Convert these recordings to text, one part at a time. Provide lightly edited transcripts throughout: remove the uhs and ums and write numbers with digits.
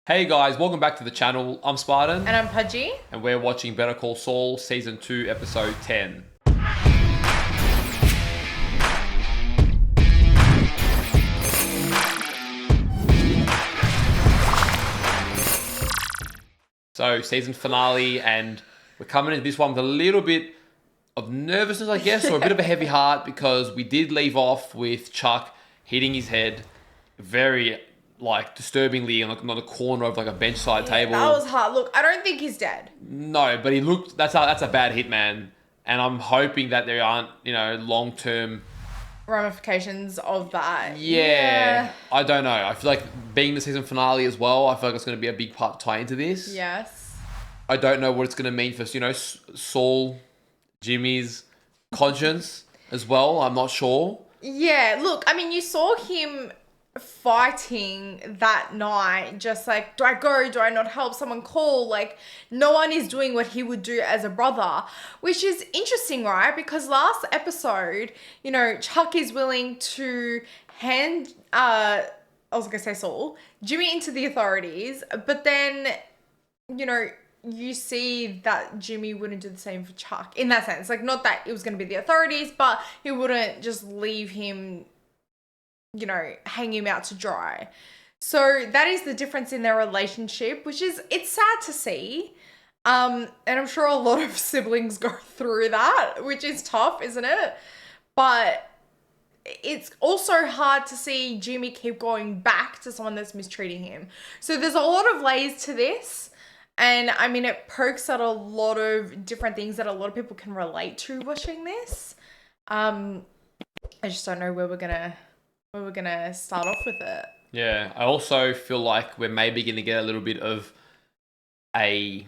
Hey guys, welcome back to the channel. I'm Spartan. And I'm Pudgey. And we're watching Better Call Saul Season 2, Episode 10. So, season finale, and we're coming into this one with a little bit of nervousness, I guess, or a bit of a heavy heart, because we did leave off with Chuck hitting his head very, disturbingly on the corner of, a bench-side table. That was hard. Look, I don't think he's dead. No, but he looked... That's a bad hit, man. And I'm hoping that there aren't, long-term... ramifications of that. Yeah. I don't know. I feel like being the season finale as well, I feel like it's going to be a big part to tie into this. Yes. I don't know what it's going to mean for, Saul, Jimmy's conscience as well. I'm not sure. Yeah, look, I mean, you saw him fighting that night, just like, do I go? Do I not help? Someone call? Like, no one is doing what he would do as a brother, which is interesting, right? Because last episode, Chuck is willing to hand, I was going to say Saul, Jimmy into the authorities, but then, you see that Jimmy wouldn't do the same for Chuck in that sense. Like, not that it was going to be the authorities, but he wouldn't just leave him, hang him out to dry. So that is the difference in their relationship, it's sad to see. And I'm sure a lot of siblings go through that, which is tough, isn't it? But it's also hard to see Jimmy keep going back to someone that's mistreating him. So there's a lot of layers to this. And I mean, it pokes at a lot of different things that a lot of people can relate to watching this. I just don't know where we're gonna start off with it. Yeah, I also feel like we're maybe going to get a little bit of a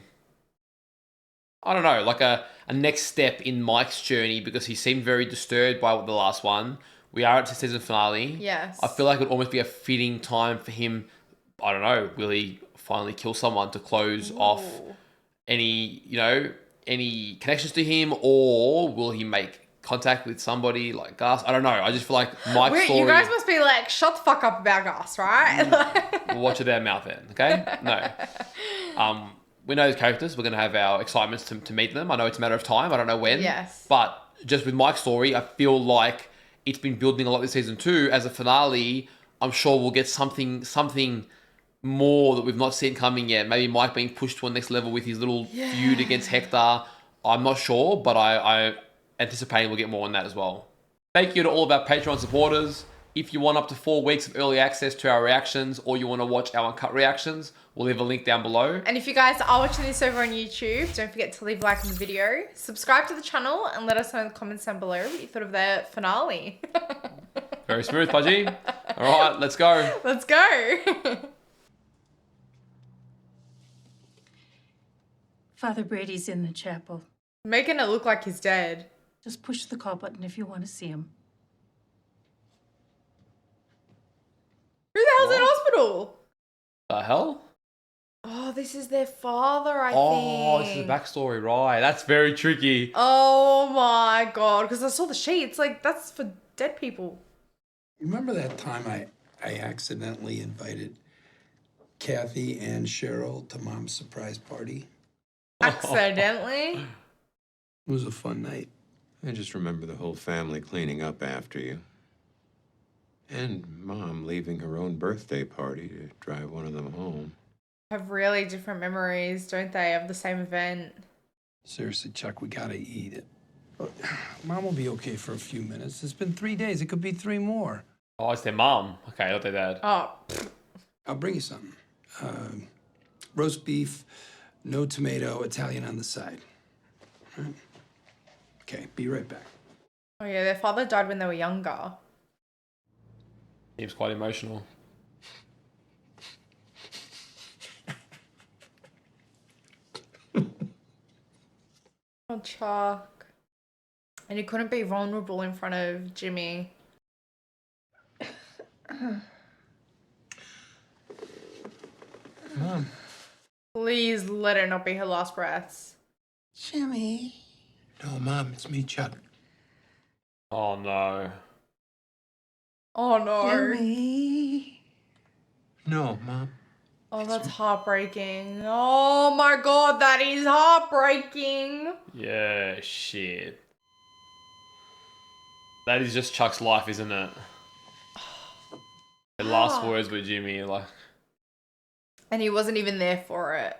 next step in Mike's journey, because he seemed very disturbed by the last one. We are at the season finale. Yes. I feel like it would almost be a fitting time for him. I don't know, will he finally kill someone to close off any connections to him, or will he make contact with somebody like Gus? I don't know. I just feel like Mike's story... You guys must be like, shut the fuck up about Gus, right? We'll watch their mouth then, okay? No. We know these characters. We're going to have our excitements to meet them. I know it's a matter of time. I don't know when. Yes. But just with Mike's story, I feel like it's been building a lot this season too. As a finale, I'm sure we'll get something more that we've not seen coming yet. Maybe Mike being pushed to a next level with his little feud against Hector. I'm not sure, but I anticipating we'll get more on that as well. Thank you to all of our Patreon supporters. If you want up to 4 weeks of early access to our reactions, or you want to watch our uncut reactions, we'll leave a link down below. And if you guys are watching this over on YouTube, don't forget to leave a like on the video, subscribe to the channel, and let us know in the comments down below what you thought of the finale. Very smooth, Pudgey. All right, let's go. Let's go. Father Brady's in the chapel. Making it look like he's dead. Just push the call button if you want to see him. Who the hell's in hospital? The hell? Oh, this is their father, I think. Oh, this is the backstory, right? That's very tricky. Oh my god, because I saw the sheets. Like, that's for dead people. Remember that time I accidentally invited Kathy and Cheryl to Mom's surprise party? Accidentally? It was a fun night. I just remember the whole family cleaning up after you. And Mom leaving her own birthday party to drive one of them home. Have really different memories, don't they, of the same event? Seriously, Chuck, we gotta eat it. Mom will be okay for a few minutes. It's been 3 days. It could be 3 more. Oh, it's their mom. Okay, not their dad. Oh. I'll bring you something. Roast beef, no tomato, Italian on the side. All right. Okay, be right back. Oh yeah, their father died when they were younger. Seems quite emotional. Oh, Chuck. And he couldn't be vulnerable in front of Jimmy. Mom. Please let it not be her last breaths. Jimmy. No, Mom, it's me, Chuck. Oh, no. Oh, no. Jimmy. No, Mom. Oh, that's heartbreaking. Oh my god, that is heartbreaking. Yeah, shit. That is just Chuck's life, isn't it? The last words with Jimmy, like. And he wasn't even there for it.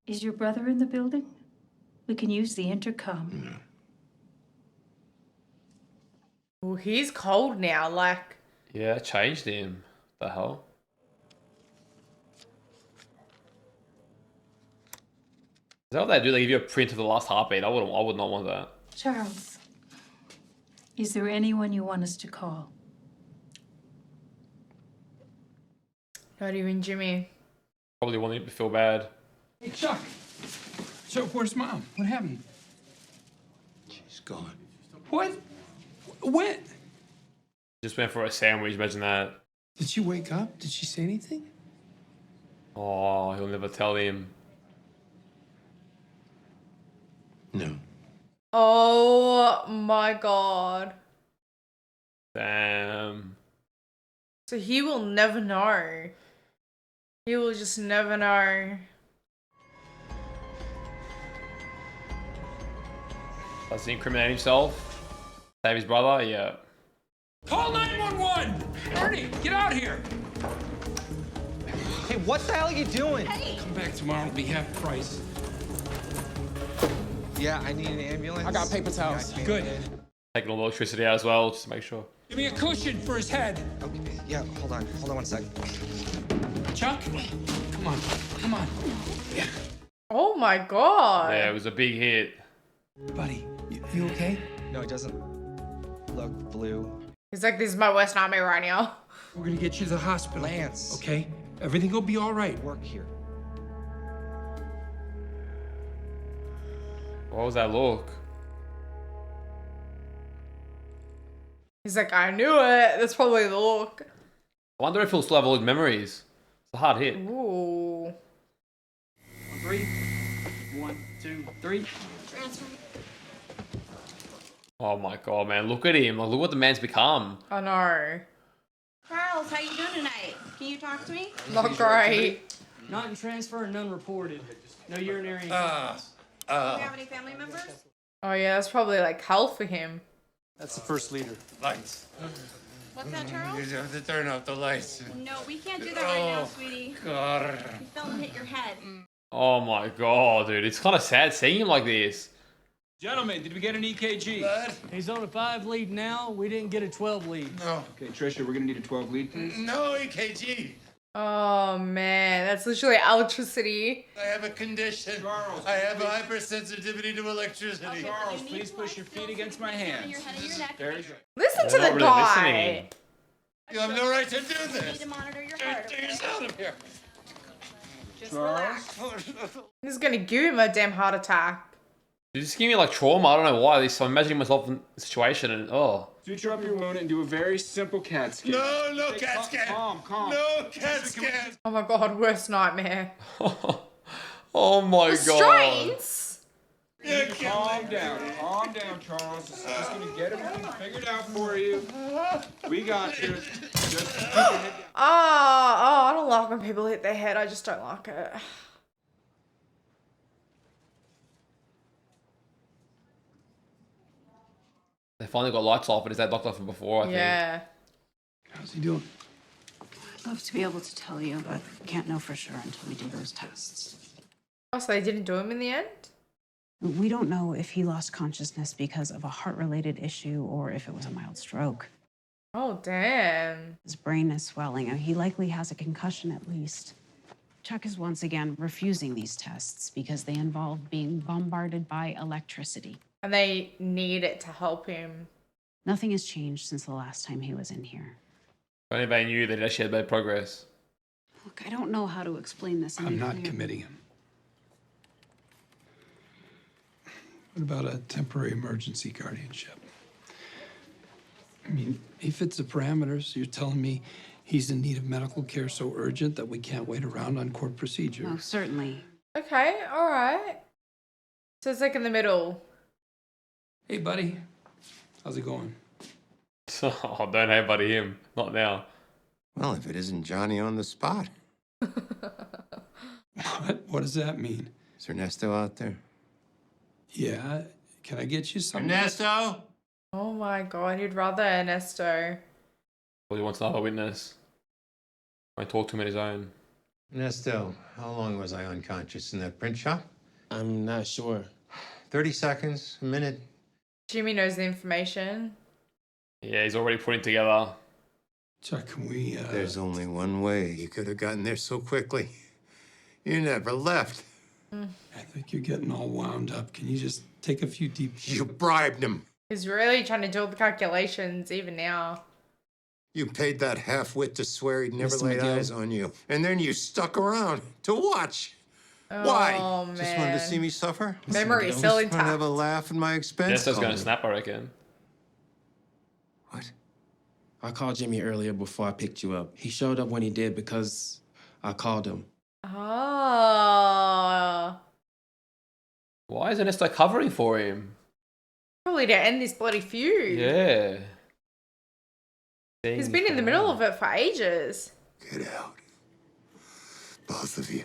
Is your brother in the building? We can use the intercom. Well, he's cold now, like. Yeah, it changed him. The hell? Is that what they do? They give you a print of the last heartbeat. I would not want that. Charles, is there anyone you want us to call? Not even Jimmy. Probably wanting him to feel bad. Hey, Chuck. So, where's Mom? What happened? She's gone. What? When? Just went for a sandwich, imagine that. Did she wake up? Did she say anything? Oh, he'll never tell him. No. Oh my god. Damn. So he will never know. He will just never know. Does he incriminate himself? Save his brother? Yeah. Call 911! Ernie, get out here! Hey, what the hell are you doing? Come back tomorrow, it'll be half price. Yeah, I need an ambulance. I got paper towels. Good. Taking all the electricity out as well, just to make sure. Give me a cushion for his head. Okay, yeah, hold on 1 sec. Chuck, come on, come on. Yeah. Oh my god. Yeah, it was a big hit. Buddy, you okay? No, it doesn't look blue. He's like, this is my worst nightmare right now. We're gonna get you to the hospital. Lance. Okay? Everything will be all right. Work here. What was that look? He's like, I knew it. That's probably the look. I wonder if he'll still have all his memories. It's a hard hit. Ooh. 3. 1, 2, 3. Oh my god, man. Look at him. Like, look what the man's become. I know. Charles, how you doing tonight? Can you talk to me? Not great. Not in transfer and none reported. No urinary. Do you have any family members? Oh yeah, that's probably like hell for him. That's the first leader. Lights. What's that, Charles? You have to turn off the lights. No, we can't do that right now, sweetie. God. You fell and hit your head. Oh my god, dude. It's kind of sad seeing him like this. Gentlemen, did we get an EKG? Blood? He's on a 5 lead now. We didn't get a 12 lead. No. Okay, Trisha, we're gonna need a 12 lead, please. No EKG. Oh man, that's literally electricity. I have a condition. Charles, I have a hypersensitivity to electricity. Okay, Charles, but you need please to push lie your feet still so against we my can examine hands. your head and your neck. There you go. Listen to They're the not really guy. listening. You have no right to do You need this. to monitor your heart. Get Okay? yourself out of here. Just Charles? relax. This is gonna give him a damn heart attack. Dude, just give me like trauma. I don't know why. I'm imagining myself in the situation and oh. Suture up your wound and do a very simple CAT scan. No Stay CAT scan. Calm. No CAT scan. Oh my god, worst nightmare. Oh my god. Restraints? You can't Calm leave down, Charles. Just gonna get everything figured out for you. We got you. Just keep your head down. Oh, I don't like when people hit their head. I just don't like it. They finally got lights off, but is that doctor from before, I think. Yeah. How's he doing? I'd love to be able to tell you, but can't know for sure until we do those tests. Oh, so they didn't do him in the end? We don't know if he lost consciousness because of a heart-related issue or if it was a mild stroke. Oh, damn. His brain is swelling, and he likely has a concussion at least. Chuck is once again refusing these tests because they involve being bombarded by electricity. And they need it to help him. Nothing has changed since the last time he was in here. If anybody knew that he actually had made progress. Look, I don't know how to explain this. I'm not committing him. What about a temporary emergency guardianship? I mean, he fits the parameters. You're telling me he's in need of medical care so urgent that we can't wait around on court procedure. No, certainly. Okay, all right. So it's like in the middle. Hey, buddy. How's it going? Oh, don't hey buddy him. Not now. Well, if it isn't Johnny on the spot. What? What does that mean? Is Ernesto out there? Yeah. Can I get you something? Ernesto? Oh my god, he'd rather Ernesto. Well, he wants another witness. I talk to him on his own. Ernesto, how long was I unconscious in that print shop? I'm not sure. 30 seconds, a minute. Jimmy knows the information. Yeah, he's already putting together. Chuck, can we, There's only one way. You could have gotten there so quickly. You never left. I think you're getting all wound up. Can you just take a few deep... You bribed him. He's really trying to do all the calculations even now. You paid that half-wit to swear he'd never Mr. laid McGill. eyes on you. And then you stuck around to watch. Why? Oh, man. Just wanted to see me suffer? Memory McGill. still Just want to have a intact. laugh at my expense? Ernesto's going Oh. to snap, I reckon. What? I called Jimmy earlier before I picked you up. He showed up when he did because I called him. Oh. Why is Ernesto covering for him? Probably to end this bloody feud. Yeah. He's been in the middle of it for ages. Get out. Both of you.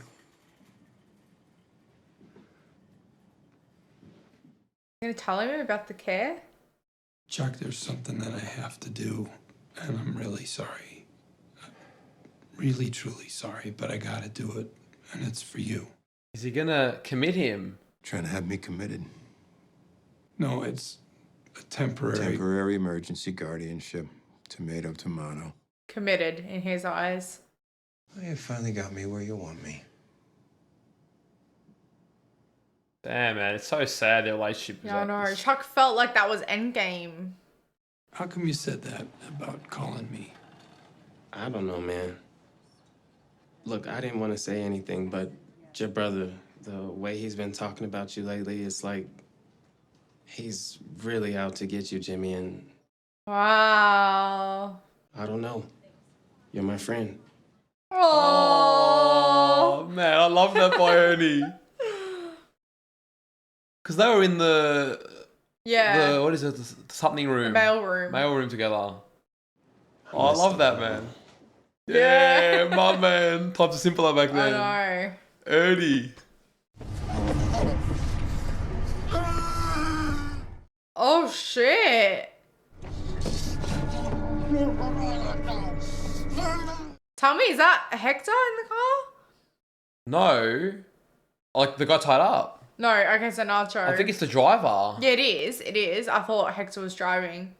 You gonna tell him about the care? Chuck, there's something that I have to do, and I'm really sorry. Really, truly sorry, but I gotta do it, and it's for you. Is he going to commit him? Trying to have me committed. No, it's a temporary... Temporary emergency guardianship. Tomato, tomato. Committed in his eyes. Well, you finally got me where you want me. Damn, man. It's so sad their relationship is Yeah, I like know. this. Chuck felt like that was endgame. How come you said that about calling me? I don't know, man. Look, I didn't want to say anything, but your brother, the way he's been talking about you lately, it's like he's really out to get you, Jimmy, and Wow. I don't know. You're my friend. Oh. Oh, man. I love that by Ernie. Because they were in the Yeah. what is it? The something room. Mail room. Mail room together. Oh, I love that, man. Yeah. Yeah, my man. Times are simpler back then. I know. Ernie. Oh shit. Tell me, is that Hector in the car? No. Like the guy tied up. No, okay, so Nacho. I think it's the driver. Yeah, it is. It is. I thought Hector was driving.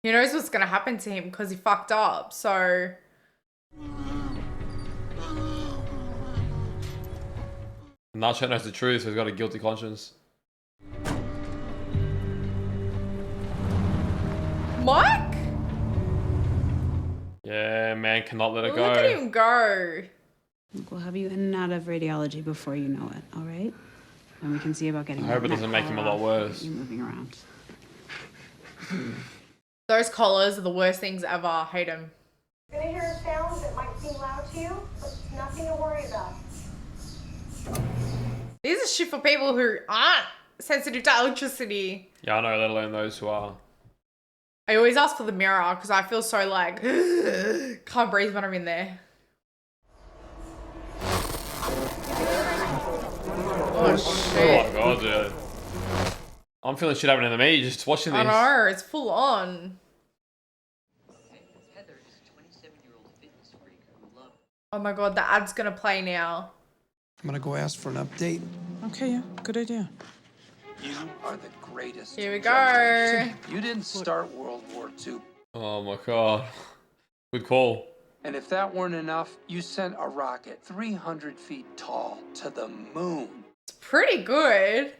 He knows what's gonna happen to him because he fucked up, so. Nacho knows the truth, so he's got a guilty conscience. Mike? Yeah, man, cannot let it go. Look at him go. We'll have you in and out of radiology before you know it, all right? And we can see about getting I hope that it doesn't neck make him a collar lot off. worse. You're moving around. Those collars are the worst things ever. I hate them. You're gonna hear a sound that might seem loud to you, but nothing to worry about. These are shit for people who aren't sensitive to electricity. Yeah, I know, let alone those who are. I always ask for the mirror because I feel so like can't breathe when I'm in there. Oh shit. Oh my god, dude. I'm feeling shit happening to me just watching this. I know, it's full on. Oh my god, the ad's gonna play now. I'm gonna go ask for an update. Okay, yeah, good idea. You are the greatest. Here we go. You didn't start World War II. Oh my god. Good call. And if that weren't enough, you sent a rocket 300 feet tall to the moon. It's pretty good.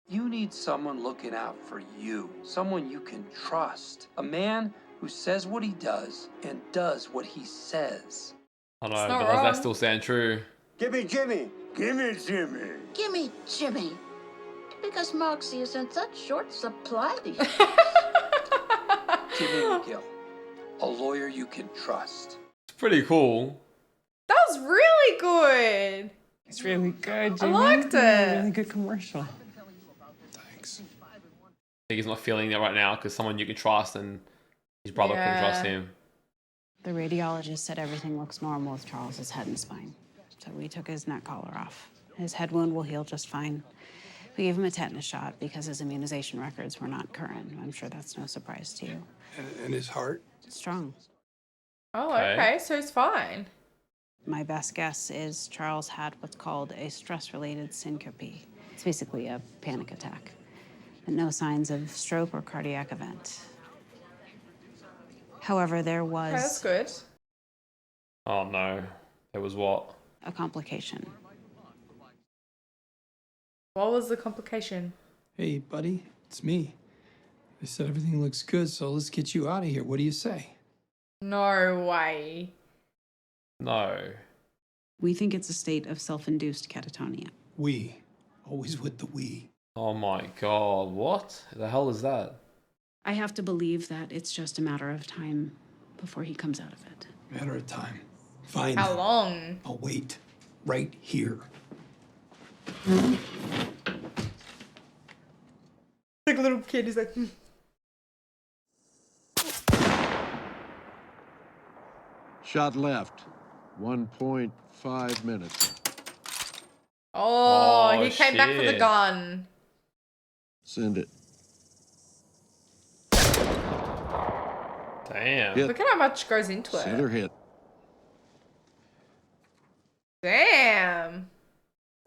You need someone looking out for you, someone you can trust, a man who says what he does and does what he says. I know, It's but not does that wrong. still sound true? Gimme, Jimmy. Gimme, Jimmy. Gimme Jimmy. Because Moxie is in such short supply these days. Jimmy McGill, a lawyer you can trust. It's pretty cool. That was really good. It's really good, I Jimmy. liked it. Really good commercial. Thanks. I think he's not feeling it right now because someone you can trust and his brother couldn't trust Yeah. him. The radiologist said everything looks normal with Charles's head and spine. So we took his neck collar off. His head wound will heal just fine. We gave him a tetanus shot because his immunization records were not current. I'm sure that's no surprise to you. And his heart? Strong. Oh, okay, so it's fine. My best guess is Charles had what's called a stress-related syncope. It's basically a panic attack. But no signs of stroke or cardiac event. However, there was... Okay, that's good. Oh no. There was what? A complication. What was the complication? Hey, buddy, it's me. They said everything looks good, so let's get you out of here. What do you say? No way. No. We think it's a state of self-induced catatonia. We. Always with the we. Oh my god, what the hell is that? I have to believe that it's just a matter of time before he comes out of it. Matter of time. Fine. How long? I'll wait. Right here. Like a little kid, he's like... Shot left. 1.5 minutes. Oh, he came back for the gun. Send it. Damn. Hit. Look at how much goes into Center it. hit. Damn.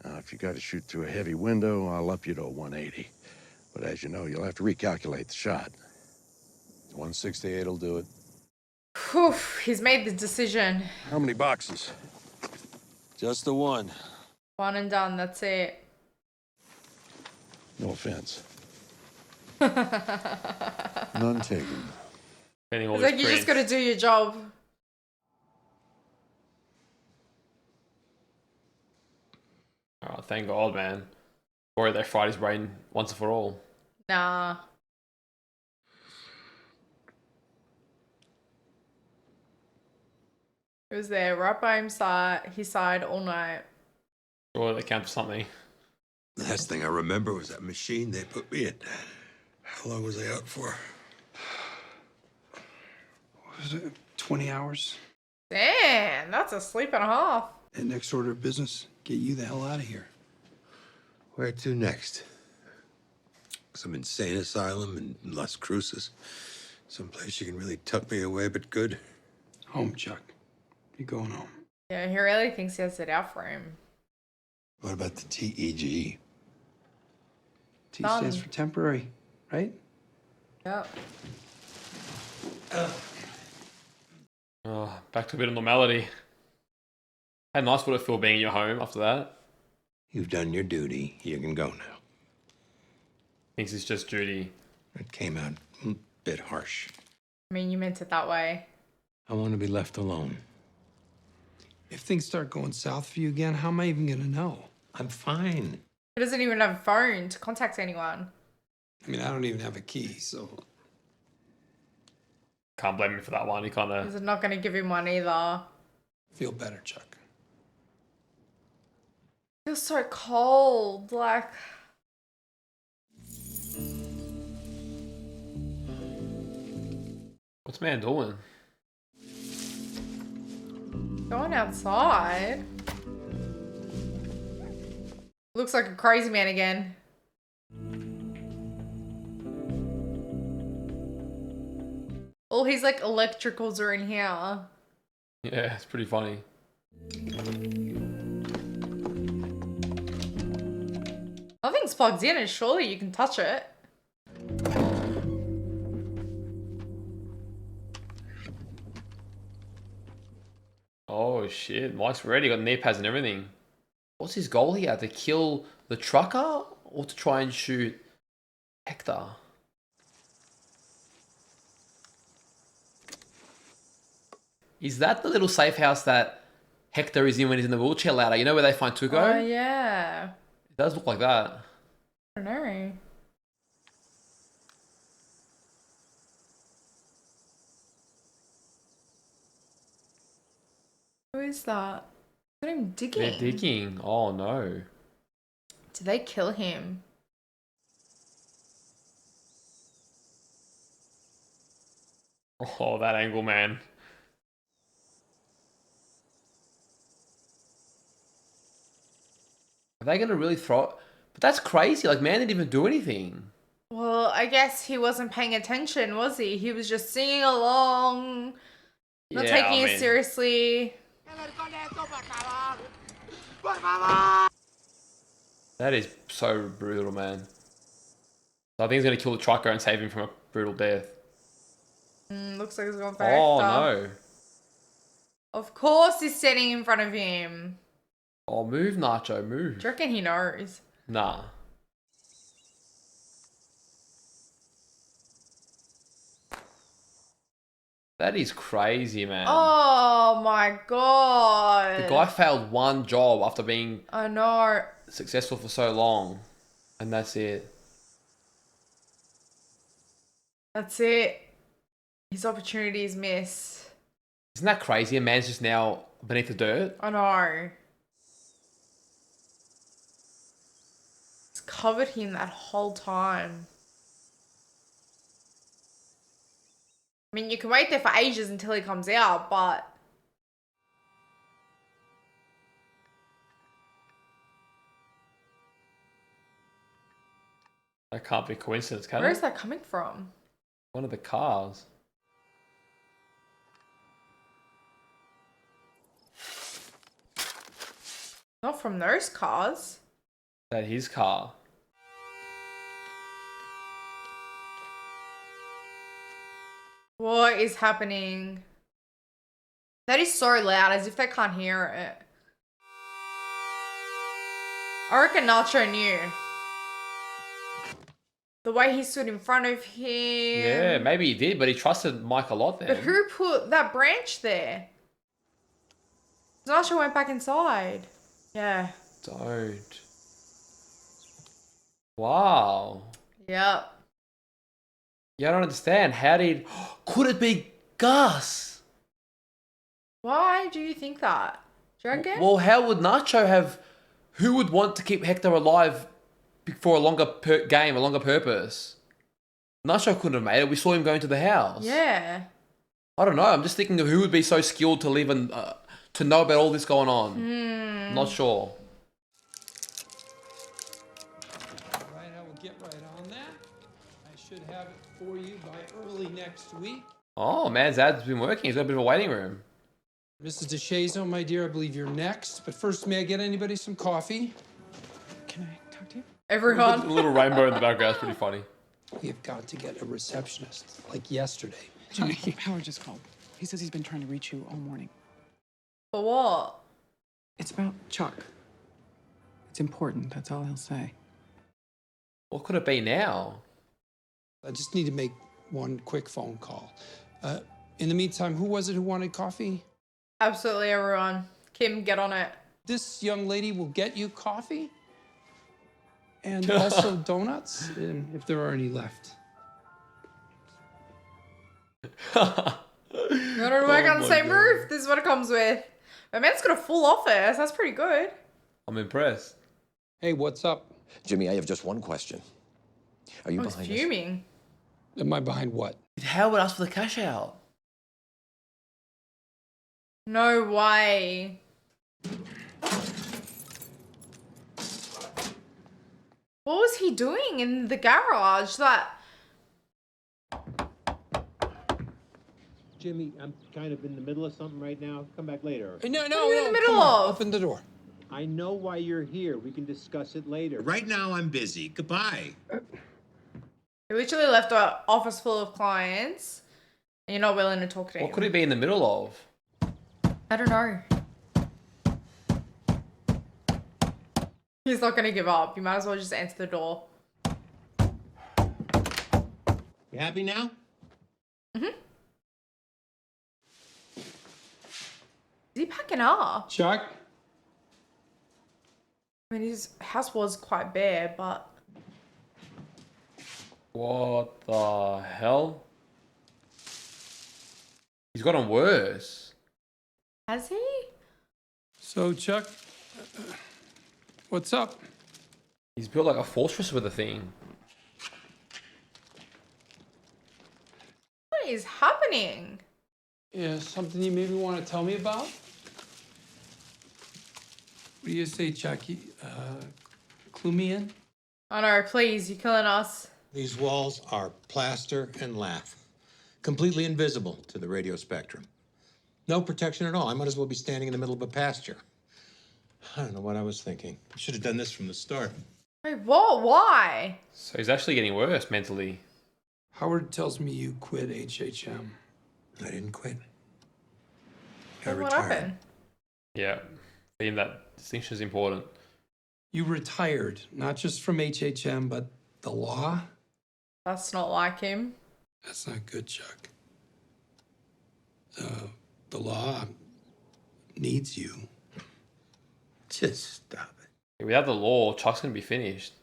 Now, if you got to shoot through a heavy window, I'll up you to a 180. But as you know, you'll have to recalculate the shot. 168 will do it. Whew, he's made the decision. How many boxes? Just the one. One and done, that's it. No offense. None taken. It's like you just gotta do your job. Oh, thank God, man. Worried they fried his brain once and for all. Nah. He was there right by his side all night. Sure, they count for something. The last thing I remember was that machine they put me in. How long was I out for? What was it? 20 hours? Damn, that's a sleep and a half. And next order of business, get you the hell out of here. Where to next? Some insane asylum in Las Cruces. Someplace you can really tuck me away, but good. Home, Chuck. You're going home. Yeah, he really thinks he has it out for him. What about the TEG? T stands for temporary, right? Yep. Oh, back to a bit of normality. How nice would it feel being in your home after that? You've done your duty. You can go now. Thinks it's just duty. It came out a bit harsh. I mean, you meant it that way. I want to be left alone. If things start going south for you again, how am I even gonna know? I'm fine. He doesn't even have a phone to contact anyone. I mean, I don't even have a key, so... Can't blame him for that one. He kind of... He's not going to give him one either. Feel better, Chuck. Feels so cold, like... What's man doing? Going outside. Looks like a crazy man again. All his like electricals are in here. Yeah, it's pretty funny. Nothing's plugged in and surely you can touch it. Oh shit, Mike's ready. Got knee pads and everything. What's his goal here? To kill the trucker or to try and shoot Hector? Is that the little safe house that Hector is in when he's in the wheelchair ladder? You know where they find Tuco? Oh yeah. It does look like that. I don't know. Who is that? Look at him digging. They're digging. Oh no. Did they kill him? Oh, that angle, man. they going to really throw it? But that's crazy. Like, man didn't even do anything. Well, I guess he wasn't paying attention, was he? He was just singing along, not taking it seriously. That is so brutal, man. So I think he's going to kill the trucker and save him from a brutal death. Looks like he's going for Hector. Oh, no. Of course he's standing in front of him. Oh, move, Nacho, move. Do you reckon he knows? Nah. That is crazy, man. Oh my god. The guy failed one job after being I know. successful for so long. And that's it. That's it. His opportunities missed. Isn't that crazy? A man's just now beneath the dirt. I know. It's covered him that whole time. I mean, you can wait there for ages until he comes out, but... That can't be a coincidence, can it? Where is that coming from? One of the cars. Not from those cars. That his car. What is happening? That is so loud, as if they can't hear it. I reckon Nacho knew. The way he stood in front of him. Yeah, maybe he did, but he trusted Mike a lot then. But who put that branch there? Nacho went back inside. Yeah. Don't. Wow. Yep. Yeah, I don't understand. How did... Could it be Gus? Why do you think that? Do you reckon? Well, how would Nacho have... Who would want to keep Hector alive for a longer game, a longer purpose? Nacho couldn't have made it. We saw him going to the house. Yeah. I don't know. I'm just thinking of who would be so skilled to live and to know about all this going on. Not sure. All right, I will get right on that. I should have it for you by early next week. Oh, man's ad's been working. He's got a bit of a waiting room. Mrs. DeShazo, my dear, I believe you're next. But first, may I get anybody some coffee? Can I talk to you? Everyone. A little rainbow in the background is pretty funny. We have got to get a receptionist, like yesterday. Jimmy, Howard just called. He says he's been trying to reach you all morning. For what? It's about Chuck. It's important, that's all he'll say. What could it be now? I just need to make one quick phone call. In the meantime, who was it who wanted coffee? Absolutely everyone. Kim, get on it. This young lady will get you coffee and also donuts, if there are any left. You want to work on the same roof? This is what it comes with. My man's got a full office. That's pretty good. I'm impressed. Hey, what's up? Jimmy, I have just one question. Are you I was behind this? fuming. Am I behind what? Did Howard ask for the cash out? No way. What was he doing in the garage? That... Jimmy, I'm kind of in the middle of something right now. Come back later. No, What are you in the middle come on, of? open the door. I know why you're here. We can discuss it later. Right now, I'm busy. Goodbye. He literally left an office full of clients and you're not willing to talk to him. What could he be in the middle of? I don't know. He's not going to give up. You might as well just answer the door. You happy now? Mm-hmm. Is he packing up? Chuck? I mean, his house was quite bare, but... What the hell? He's gotten worse. Has he? So, Chuck, what's up? He's built like a fortress with a thing. What is happening? Yeah, something you maybe want to tell me about? What do you say, Chucky? Clue me in? Oh no, please, you're killing us. These walls are plaster and lath. Completely invisible to the radio spectrum. No protection at all. I might as well be standing in the middle of a pasture. I don't know what I was thinking. I should have done this from the start. Wait, what? Why? So he's actually getting worse mentally. Howard tells me you quit HHM. I didn't quit. I What retired. happened? Yeah. For him, that distinction is important. You retired, not just from HHM, but the law? That's not like him. That's not good, Chuck. The law needs you. Just stop it. Without the law, Chuck's going to be finished.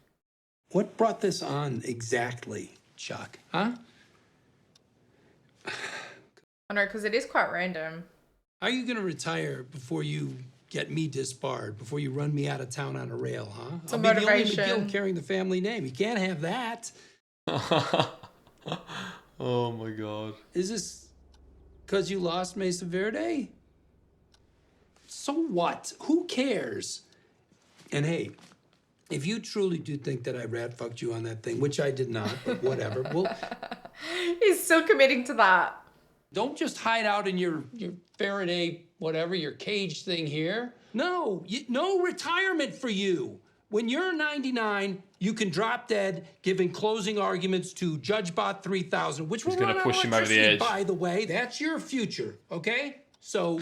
What brought this on exactly, Chuck? Huh? I know, because it is quite random. How are you going to retire before you get me disbarred, before you run me out of town on a rail, huh? It's a I'll be the only motivation. McGill carrying the family name. You can't have that. Oh my God. Is this because you lost Mesa Verde? So what? Who cares? And hey, if you truly do think that I rat fucked you on that thing, which I did not, but whatever, well, He's still committing to that. don't just hide out in your Faraday, whatever, your cage thing here. No, no retirement for you. When you're 99, you can drop dead giving closing arguments to Judge Bot 3000, which will He's gonna run on push him over the electricity, edge. by the way. That's your future, okay? So,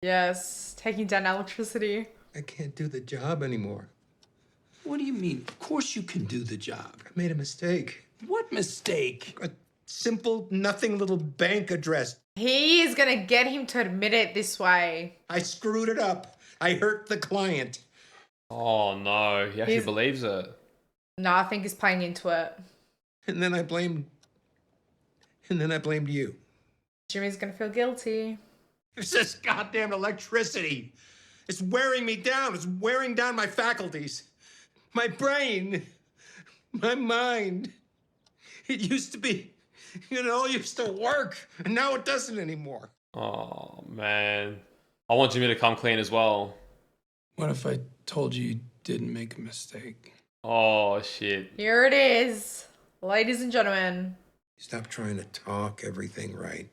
Yes, taking down electricity. I can't do the job anymore. what do you mean? Of course you can do the job. I made a mistake. What mistake? A simple, nothing little bank address. He is going to get him to admit it this way. I screwed it up. I hurt the client. Oh no, he actually He's- believes it. No, I think he's playing into it. And then I blamed you. Jimmy's going to feel guilty. It's this goddamn electricity. It's wearing me down. It's wearing down my faculties. My brain. My mind. It used to be, it all used to work. And now it doesn't anymore. Oh man. I want Jimmy to come clean as well. What if I told you didn't make a mistake? Oh shit. Here it is. Ladies and gentlemen. Stop trying to talk everything right.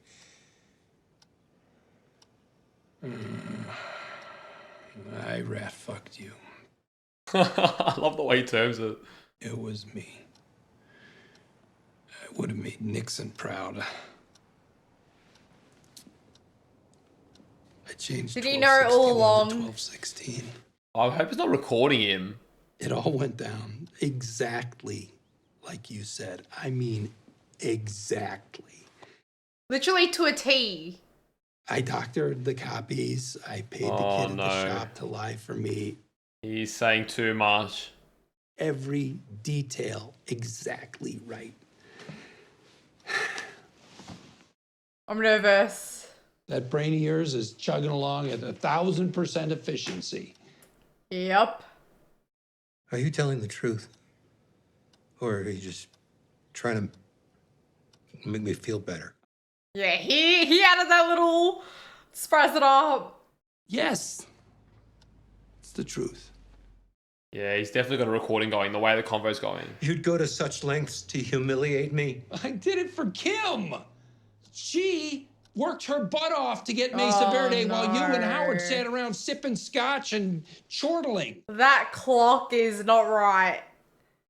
I rat fucked you. I love the way he terms it. It was me. I would have made Nixon proud. I changed. Did he know it all 1261 to along? 1216. I hope he's not recording him. It all went down exactly like you said. I mean, exactly. Literally to a T. I doctored the copies. I paid the Oh, kid at no. the shop to lie for me. He's saying too much. Every detail exactly right. I'm nervous. That brain of yours is chugging along at 1,000% efficiency. Yep. Are you telling the truth? Or are you just trying to make me feel better? Yeah, he added that little spice it up. Yes. It's the truth. Yeah, he's definitely got a recording going, the way the convo's going. You'd go to such lengths to humiliate me? I did it for Kim. She worked her butt off to get Mesa Verde while you and Howard sat around sipping scotch and chortling. That clock is not right.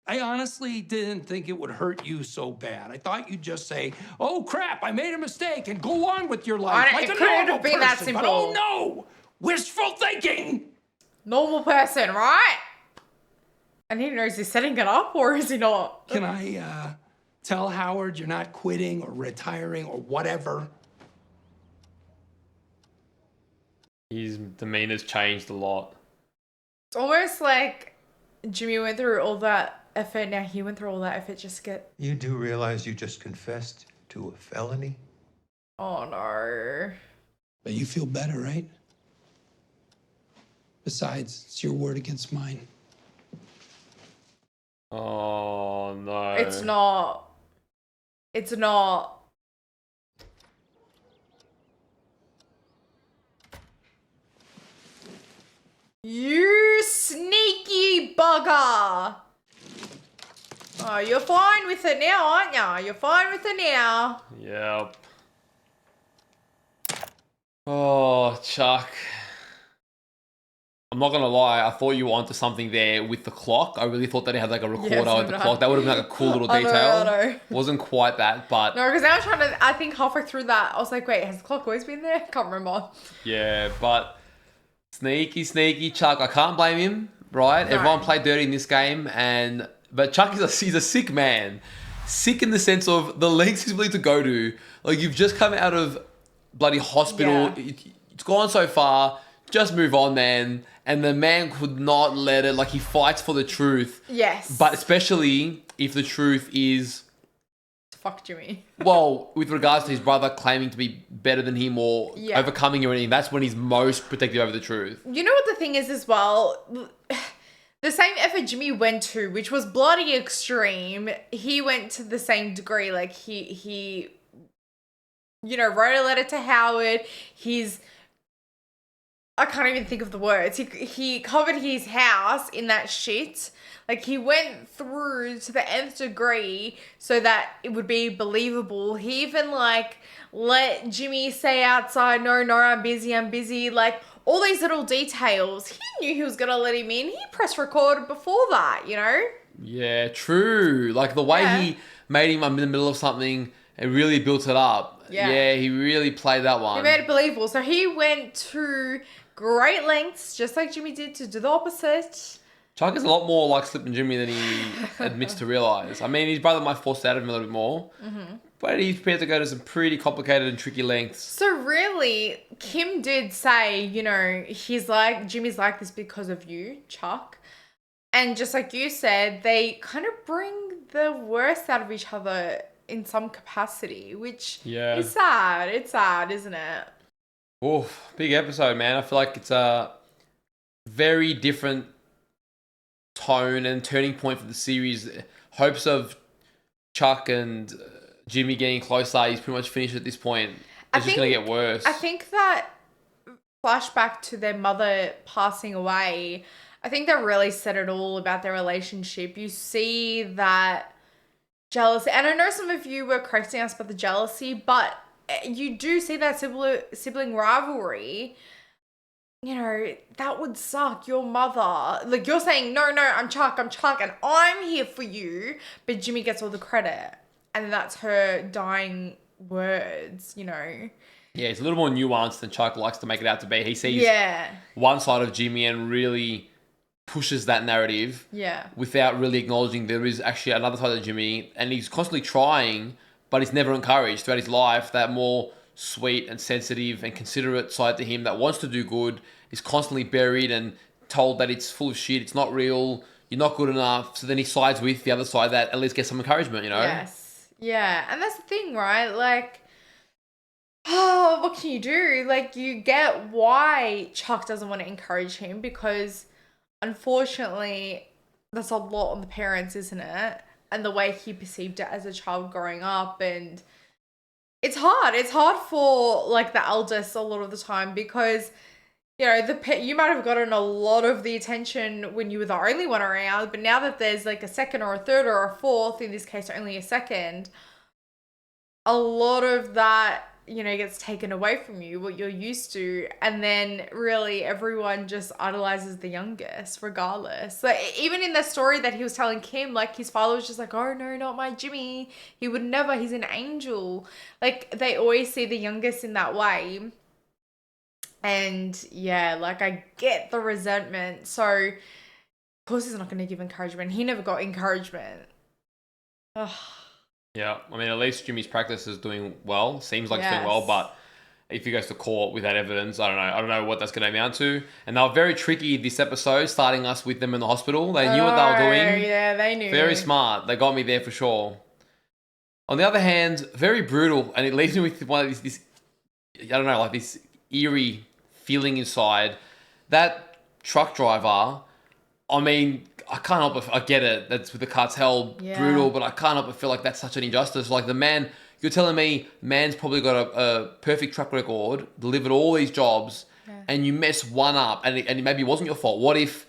I honestly didn't think it would hurt you so bad. I thought you'd just say, "Oh crap, I made a mistake," and go on with your life like It a couldn't normal have been that person. But simple. oh no, wishful thinking. Normal person, right? And he knows he's setting it up, or is he not? Can I tell Howard you're not quitting or retiring or whatever? His demeanor's changed a lot. It's almost like Jimmy went through all that effort. Now he went through all that effort just to get. You do realize you just confessed to a felony? Oh no. But you feel better, right? Besides, it's your word against mine. Oh no. It's not. It's not. You sneaky bugger. Oh, you're fine with it now, aren't you? You're fine with it now. Yep. Oh, Chuck. I'm not gonna lie, I thought you were onto something there with the clock. I really thought that it had like a recorder with the clock. That would have been like a cool little detail. I know. Wasn't quite that, but No, because I was trying to, I think halfway through that, I was like, wait, has the clock always been there? Can't remember. yeah, but sneaky Chuck. I can't blame him, right? No. Everyone played dirty in this game, but Chuck he's a sick man. Sick in the sense of the lengths he's willing to go to. Like, you've just come out of bloody hospital. Yeah. It's gone so far. Just move on, man. And the man could not let it. Like, he fights for the truth. Yes. But especially if the truth is... Fuck Jimmy. well, with regards to his brother claiming to be better than him or Yeah. overcoming or anything, that's when he's most protective over the truth. You know what the thing is as well? The same effort Jimmy went to, which was bloody extreme, he went to the same degree. Like, he wrote a letter to Howard. I can't even think of the words. He covered his house in that shit. Like, he went through to the nth degree so that it would be believable. He even, like, let Jimmy say outside, no, I'm busy. Like, all these little details. He knew he was going to let him in. He pressed record before that, you know? Yeah, true. Like, the way he made him in the middle of something and really built it up. Yeah. He really played that one. He made it believable. So he went to great lengths, just like Jimmy did, to do the opposite. Chuck is a lot more like Slip and Jimmy than he admits to realise. I mean, his brother might force it out of him a little bit more. Mm-hmm. But he's prepared to go to some pretty complicated and tricky lengths. So really, Kim did say, Jimmy's like this because of you, Chuck. And just like you said, they kind of bring the worst out of each other in some capacity, which is sad. It's sad, isn't it? Oof, big episode, man. I feel like it's a very different tone and turning point for the series. Hopes of Chuck and Jimmy getting closer. He's pretty much finished at this point. It's just going to get worse. I think that flashback to their mother passing away, I think that really said it all about their relationship. You see that jealousy, and I know some of you were correcting us about the jealousy, but you do see that sibling rivalry. You know, that would suck. Your mother, like, you're saying, no, I'm Chuck, and I'm here for you, but Jimmy gets all the credit, and that's her dying words, you know. Yeah, it's a little more nuanced than Chuck likes to make it out to be. He sees one side of Jimmy and really pushes that narrative without really acknowledging there is actually another side of Jimmy, and he's constantly trying, but he's never encouraged throughout his life. That more sweet and sensitive and considerate side to him that wants to do good is constantly buried and told that it's full of shit, it's not real, you're not good enough. So then he sides with the other side that at least gets some encouragement, you know? Yes. Yeah. And that's the thing, right? Like, oh, what can you do? Like, you get why Chuck doesn't want to encourage him, because unfortunately that's a lot on the parents, isn't it? And the way he perceived it as a child growing up. And it's hard for, like, the eldest a lot of the time, because, you know, you might have gotten a lot of the attention when you were the only one around, but now that there's like a second or a third or a fourth, in this case only a second, a lot of that, you know, gets taken away from you, what you're used to. And then really everyone just idolizes the youngest regardless. Like, even in the story that he was telling Kim, like, his father was just like, oh no, not my Jimmy, he would never, he's an angel. Like, they always see the youngest in that way. And yeah, like, I get the resentment. So of course he's not going to give encouragement. He never got encouragement. Ugh. Yeah, I mean, at least Jimmy's practice is doing well. Seems like it's doing Yes. well, but if he goes to court with that evidence, I don't know what that's going to amount to. And they were very tricky this episode, starting us with them in the hospital. They knew what they were doing. Yeah, they knew. Very smart. They got me there for sure. On the other hand, very brutal, and it leaves me with one of this I don't know, like this eerie feeling inside. That truck driver, I mean, I can't help but, I get it, that's with the cartel, brutal, but I can't help but feel like that's such an injustice. Like, the man, you're telling me man's probably got a perfect track record, delivered all these jobs, and you mess one up and it maybe it wasn't your fault? What if,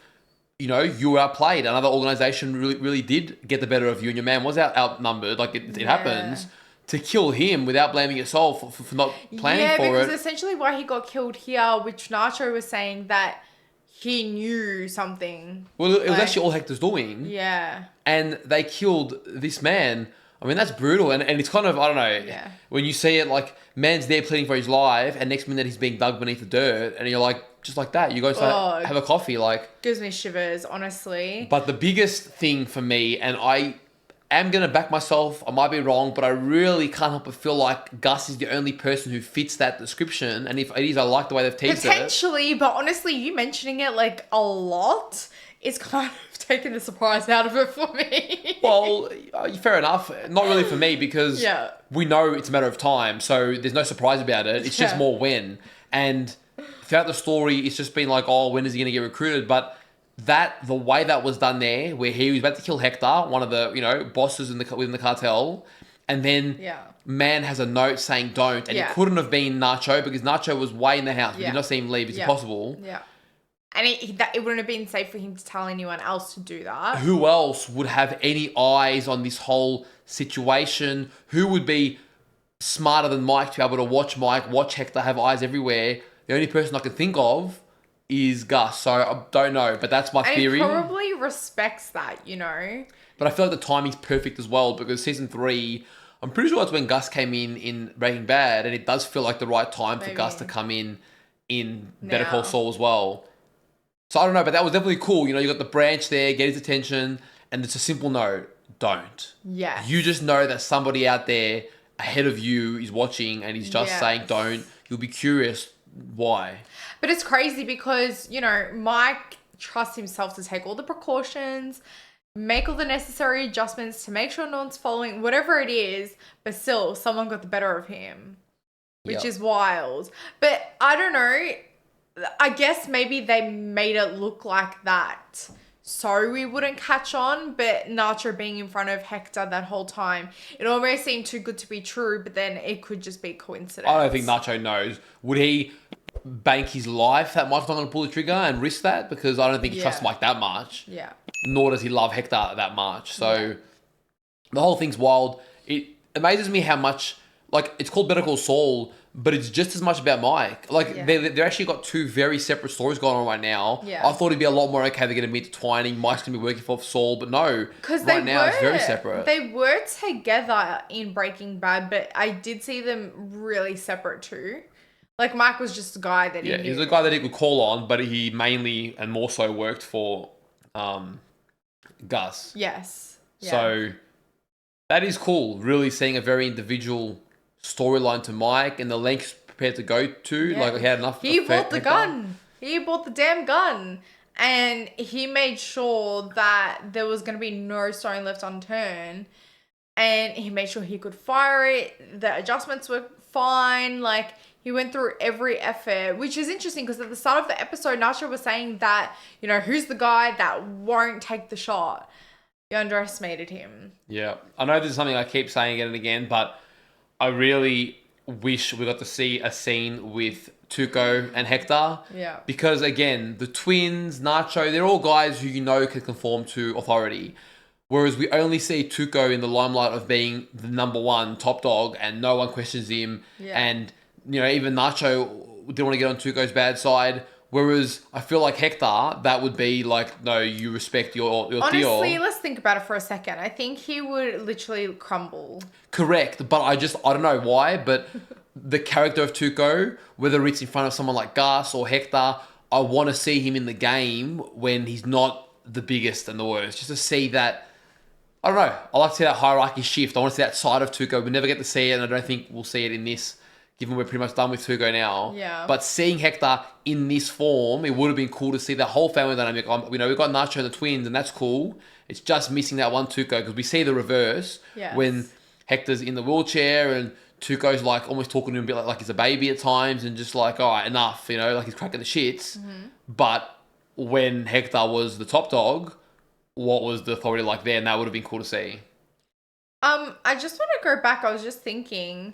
you know, you were outplayed? Another organization really did get the better of you and your man was outnumbered. Like, it happens. To kill him without blaming yourself for not planning for it. Yeah, because essentially why he got killed here, which Nacho was saying that he knew something. Well, it was actually all Hector's doing. Yeah. And they killed this man. I mean, that's brutal. And it's kind of, I don't know, when you see it, like, man's there pleading for his life, and next minute he's being dug beneath the dirt, and you're like, just like that, you go have a coffee, like. Gives me shivers, honestly. But the biggest thing for me, and I am going to back myself, I might be wrong, but I really can't help but feel like Gus is the only person who fits that description. And if it is, I like the way they've teased it. Potentially, but honestly, you mentioning it like a lot is kind of taking the surprise out of it for me. Well, fair enough. Not really for me because we know it's a matter of time. So there's no surprise about it. It's just more when. And throughout the story, it's just been like, oh, when is he going to get recruited? But the way that was done there, where he was about to kill Hector, one of the, you know, bosses within the cartel, and then man has a note saying don't, and it couldn't have been Nacho because Nacho was way in the house. We did not see him leave. It's impossible. Yeah. And it wouldn't have been safe for him to tell anyone else to do that. Who else would have any eyes on this whole situation? Who would be smarter than Mike to be able to watch Mike, watch Hector, have eyes everywhere? The only person I can think of is Gus. So I don't know, but that's my theory. And he probably respects that, you know? But I feel like the timing's perfect as well because season 3, I'm pretty sure that's when Gus came in Breaking Bad, and it does feel like the right time for Gus to come in Better Call Saul as well. So I don't know, but that was definitely cool. You know, you got the branch there, get his attention, and it's a simple no, don't. Yeah. You just know that somebody out there ahead of you is watching and he's just saying don't. You'll be curious why. But it's crazy because, you know, Mike trusts himself to take all the precautions, make all the necessary adjustments to make sure no one's following, whatever it is, but still, someone got the better of him, which is wild. But I don't know. I guess maybe they made it look like that so we wouldn't catch on, but Nacho being in front of Hector that whole time, it almost seemed too good to be true, but then it could just be coincidence. I don't think Nacho knows. Would he bank his life that Mike's not going to pull the trigger and risk that? Because I don't think he trusts Mike that much. Yeah. Nor does he love Hector that much. So the whole thing's wild. It amazes me how much, like, it's called Better Call Saul, but it's just as much about Mike. Like, they're actually got two very separate stories going on right now. Yeah. I thought it'd be a lot more okay they're going to be intertwining. Mike's going to be working for Saul, but no. Because right now it's very separate. They were together in Breaking Bad, but I did see them really separate too. Like, Mike was just a guy that he knew. He's a guy that he could call on, but he mainly and more so worked for Gus. Yes. Yeah. So that is cool. Really seeing a very individual storyline to Mike and the lengths prepared to go to. Yeah. Like, he had enough. He bought the gun. He bought the damn gun. And he made sure that there was going to be no stone left unturned. And he made sure he could fire it. The adjustments were fine. Like, he went through every effort, which is interesting because at the start of the episode, Nacho was saying that, you know, who's the guy that won't take the shot? You underestimated him. Yeah. I know this is something I keep saying again and again, but I really wish we got to see a scene with Tuco and Hector. Yeah. Because, again, the twins, Nacho, they're all guys who you know can conform to authority. Whereas we only see Tuco in the limelight of being the number one top dog and no one questions him. Yeah. And, you know, even Nacho didn't want to get on Tuco's bad side. Whereas I feel like Hector, that would be like, no, you respect your Honestly, deal. let's think about it for a second. I think he would literally crumble. Correct. But I don't know why, but the character of Tuco, whether it's in front of someone like Gus or Hector, I want to see him in the game when he's not the biggest and the worst. Just to see that, I don't know. I like to see that hierarchy shift. I want to see that side of Tuco. We never get to see it, and I don't think we'll see it in this, given we're pretty much done with Tuco now. Yeah. But seeing Hector in this form, it would have been cool to see the whole family dynamic. You know, we've got Nacho and the twins, and that's cool. It's just missing that one Tuco, because we see the reverse when Hector's in the wheelchair and Tuco's like almost talking to him a bit like he's a baby at times and just like, all right, enough, you know, like he's cracking the shits. Mm-hmm. But when Hector was the top dog, what was the authority like there? And that would have been cool to see. I just want to go back. I was just thinking,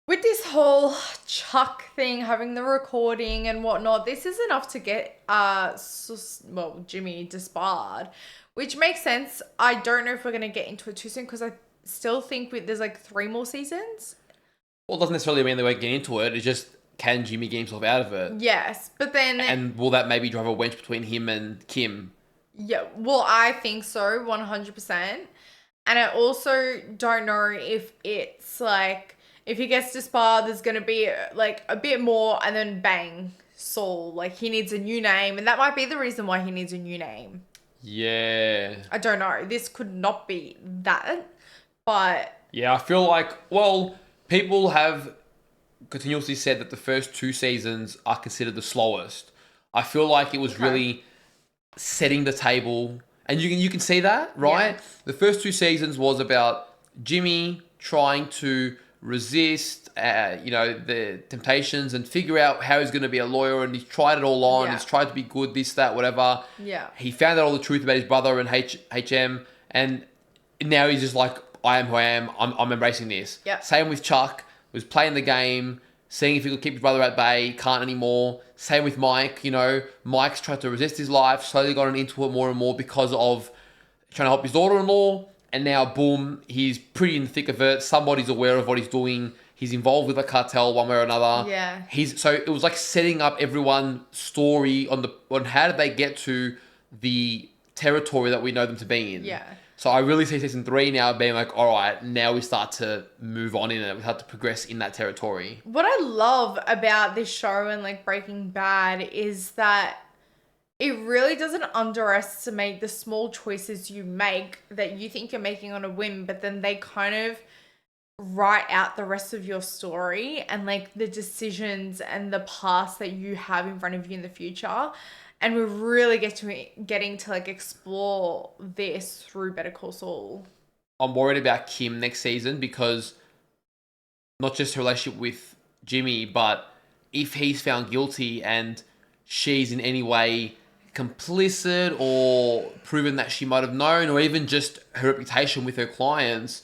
With this whole Chuck thing, having the recording and whatnot, this is enough to get Jimmy disbarred, which makes sense. I don't know if we're gonna get into it too soon because I still think there's like 3 more seasons. Well, it doesn't necessarily mean they won't get into it. It's just, can Jimmy get himself out of it? Yes, but then... And will that maybe drive a wedge between him and Kim? Yeah, well, I think so, 100%. And I also don't know if it's like... If he gets disbarred, there's going to be like a bit more and then bang, Saul. Like he needs a new name and that might be the reason why he needs a new name. Yeah. I don't know. This could not be that, but... Yeah, I feel like, well, people have continuously said that the first 2 seasons are considered the slowest. I feel like it was really setting the table. And you can see that, right? Yeah. The first 2 seasons was about Jimmy trying to resist, the temptations and figure out how he's going to be a lawyer, and he's tried it all on. He's tried to be good, this, that, whatever. Yeah. He found out all the truth about his brother and HM, and now he's just like, I am who I am. I'm embracing this. Yeah. Same with Chuck. Was playing the game, seeing if he could keep his brother at bay. Can't anymore. Same with Mike. Mike's tried to resist his life. Slowly gotten into it more and more because of trying to help his daughter-in-law. And now, boom, he's pretty in the thick of it. Somebody's aware of what he's doing. He's involved with a cartel one way or another. Yeah. So it was like setting up everyone's story on how did they get to the territory that we know them to be in. Yeah. So I really see season 3 now being like, all right, now we start to move on in it. We start to progress in that territory. What I love about this show and like Breaking Bad is that it really doesn't underestimate the small choices you make that you think you're making on a whim, but then they kind of write out the rest of your story and like the decisions and the past that you have in front of you in the future. And we really getting to like explore this through Better Call Saul. I'm worried about Kim next season because not just her relationship with Jimmy, but if he's found guilty and she's in any way complicit or proven that she might have known, or even just her reputation with her clients,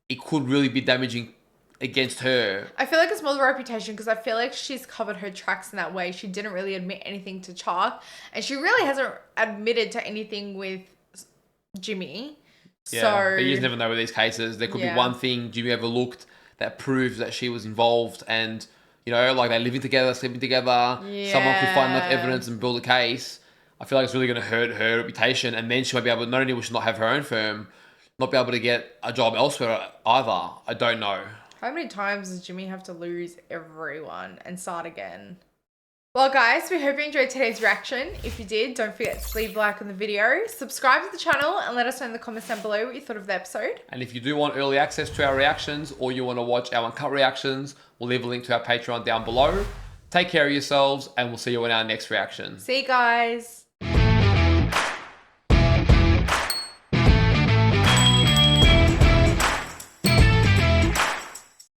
it could really be damaging against her. I feel like it's more the reputation because I feel like she's covered her tracks in that way. She didn't really admit anything to Chuck, and she really hasn't admitted to anything with Jimmy. Yeah, so but you just never know with these cases. There could be one thing Jimmy overlooked that proves that she was involved, and like they're living together, sleeping together. Someone could find enough evidence and build a case. I feel like it's really going to hurt her reputation, and then she might be able to, not only will she not have her own firm, not be able to get a job elsewhere either. I don't know. How many times does Jimmy have to lose everyone and start again? Well, guys, we hope you enjoyed today's reaction. If you did, don't forget to leave a like on the video, subscribe to the channel, and let us know in the comments down below what you thought of the episode. And if you do want early access to our reactions, or you want to watch our uncut reactions, we'll leave a link to our Patreon down below. Take care of yourselves, and we'll see you in our next reaction. See you guys.